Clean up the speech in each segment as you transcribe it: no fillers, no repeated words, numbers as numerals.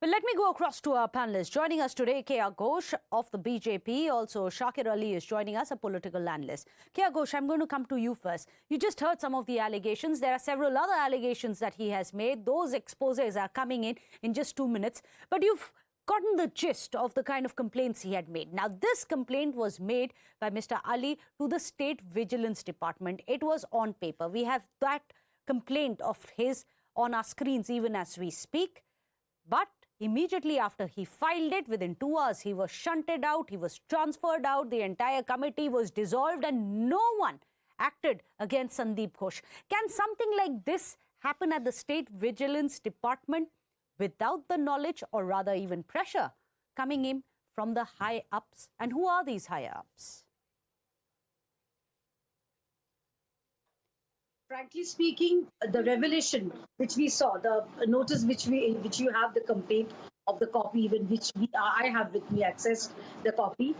Well, let me go across to our panelists. Joining us today, K.R. Ghosh of the BJP. Also, Shakir Ali is joining us, a political analyst. K.R. Ghosh, I'm going to come to you first. You just heard some of the allegations. There are several other allegations that he has made. Those exposés are coming in just 2 minutes. But you've gotten the gist of the kind of complaints he had made. Now, this complaint was made by Mr. Ali to the State Vigilance Department. It was on paper. We have that complaint of his on our screens even as we speak. But immediately after he filed it, within 2 hours, he was shunted out, he was transferred out, the entire committee was dissolved and no one acted against Sandeep Ghosh. Can something like this happen at the State Vigilance Department without the knowledge or rather even pressure coming in from the high-ups? And who are these high-ups? Frankly speaking, the revelation which we saw, the notice which you have the complaint of the copy, even which I have with me accessed the copy.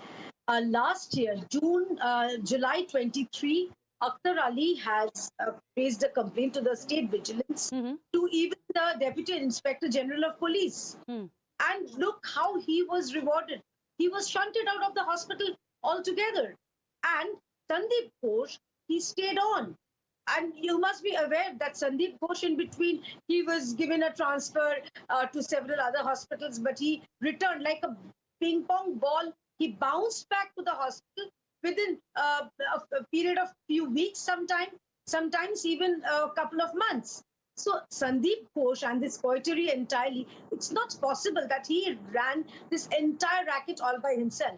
Last year, July 23, Akhtar Ali has raised a complaint to the State Vigilance, to even the Deputy Inspector General of Police. And look how he was rewarded. He was shunted out of the hospital altogether. And Sandeep Ghosh, he stayed on. And you must be aware that Sandeep Ghosh, in between, he was given a transfer to several other hospitals, but he returned like a ping pong ball. He bounced back to the hospital within a period of few weeks, sometimes even a couple of months. So Sandeep Ghosh and this coterie entirely, it's not possible that he ran this entire racket all by himself,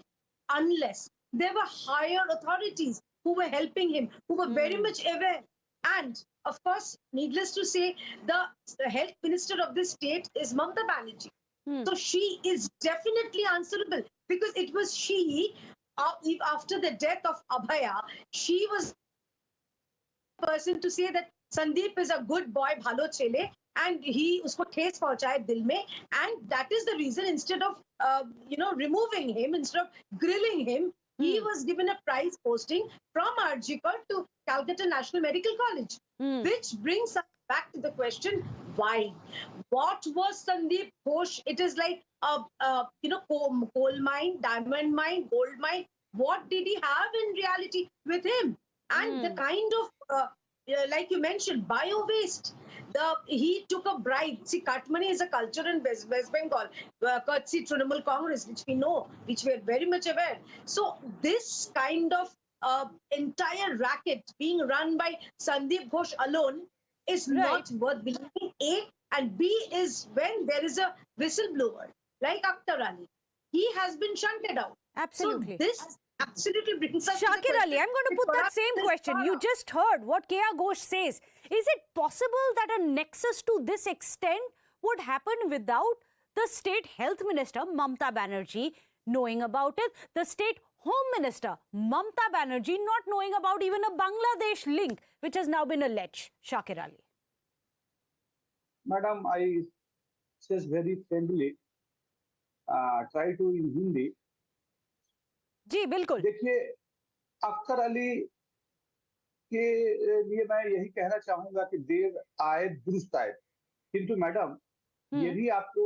unless there were higher authorities who were helping him, who were very much aware. And of course, needless to say, the health minister of this state is Mamata Banerjee. So she is definitely answerable, because it was she, after the death of Abhaya, she was the person to say that Sandeep is a good boy, bhalo chele, and he usko ठेस पहुंचाए दिल में, and that is the reason, instead of removing him, instead of grilling him, he was given a prize posting from RG Kar to Calcutta National Medical College, which brings us back to the question, why? What was Sandeep Ghosh? It is like coal mine, diamond mine, gold mine. What did he have in reality with him? And the kind of, like you mentioned, bio-waste. He took a bribe. See, Katmani is a culture in West Bengal, courtesy Trinamool Congress, which we know, which we are very much aware. So this kind of entire racket being run by Sandeep Ghosh alone is not worth believing, A, and B is when there is a whistleblower like Akhtar Ali. He has been shunted out. Absolutely. So this absolutely brings us Shakir to the Ali, I'm going to put that same question. You just heard what K.R. Ghosh says. Is it possible that a nexus to this extent would happen without the State Health Minister, Mamata Banerjee, knowing about it? The State Home Minister, Mamata Banerjee, not knowing about even a Bangladesh link, which has now been alleged. Shakir Ali. Madam, I says very friendly, try to in Hindi. जी बिल्कुल. देखिए, अख्तर अली के लिए मैं यही कहना चाहूंगा कि देर आए दुरुस्त आए, किंतु मैडम ये भी आपको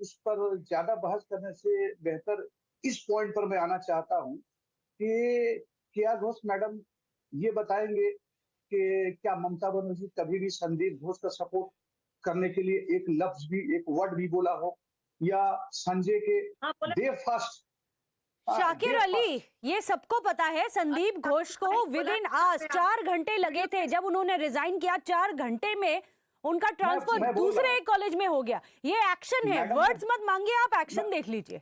उस पर ज्यादा बहस करने से बेहतर इस पॉइंट पर मैं आना चाहता हूं कि केआर घोष मैडम ये बताएंगे कि क्या ममता बनर्जी कभी भी संदीप घोष का सपोर्ट करने के लिए एक लफ्ज भी, एक वर्ड भी बोला हो, या संजय के डे फर्स्ट शाकिर अली, ये सबको पता है, संदीप घोष को विद इन आवर्स 4 घंटे लगे थे जब उन्होंने रिजाइन किया. 4 घंटे में उनका ट्रांसफर दूसरे एक कॉलेज में हो गया. ये एक्शन है, वर्ड्स मत मांगिए, आप एक्शन देख लीजिए.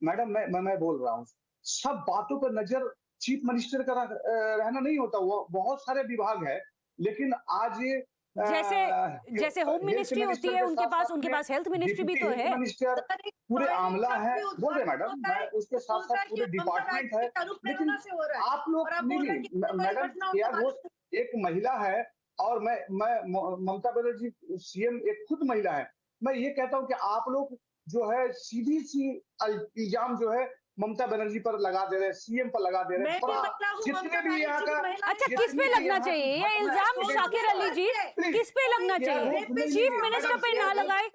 मैडम मैं बोल रहा हूँ, सब बातों पर नजर चीफ मिनिस्टर का रहना नहीं होता. वो बहुत सारे विभाग है, लेकिन आज ये जैसे होम मिनिस्ट्री होती है उनके पास हेल्थ मिनिस्ट्री भी तो है. मिनिस्टर पूरे आमला है, बोल रहे मैडम, मैं उसके साथ साथ पूरे डिपार्टमेंट है. लेकिन आप लोग मैडम, केआर घोष एक महिला है और मैं ममता बनर्जी सीएम एक खुद महिला है. मैं ये कहता हूँ कि आप लोग जो है सीधी सी इल्जाम जो है ममता बनर्जी पर लगा दे रहे हैं, सीएम पर लगा दे रहे हैं। मैं भी महिला हूँ, जितने ममता भी यहाँ का बनर्जी अच्छा, जितनी किस पे भी लगना यहाँ चाहिए की ये घटना इल्जाम? है, शाकिर अली जी, किस पे लगना चाहिए? चीफ मिनिस्टर पे ना लगाए,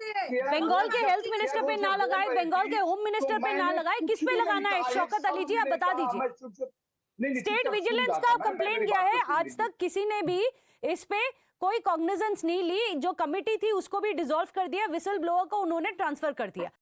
बंगाल के हेल्थ मिनिस्टर पे ना लगाए, बंगाल के होम मिनिस्टर पे ना लगाए, किस पे लगाना है? शौकत अली जी, आप बता दीजिए। स्टेट विजिलेंस का कंप्लेंट किया है, आज तक किसी ने भी इस पे कोई कॉग्निजेंस नहीं ली। जो कमेटी थी उसको भी डिसॉल्व कर दिया, विसल ब्लोअर को उन्होंने ट्रांसफर कर दिया।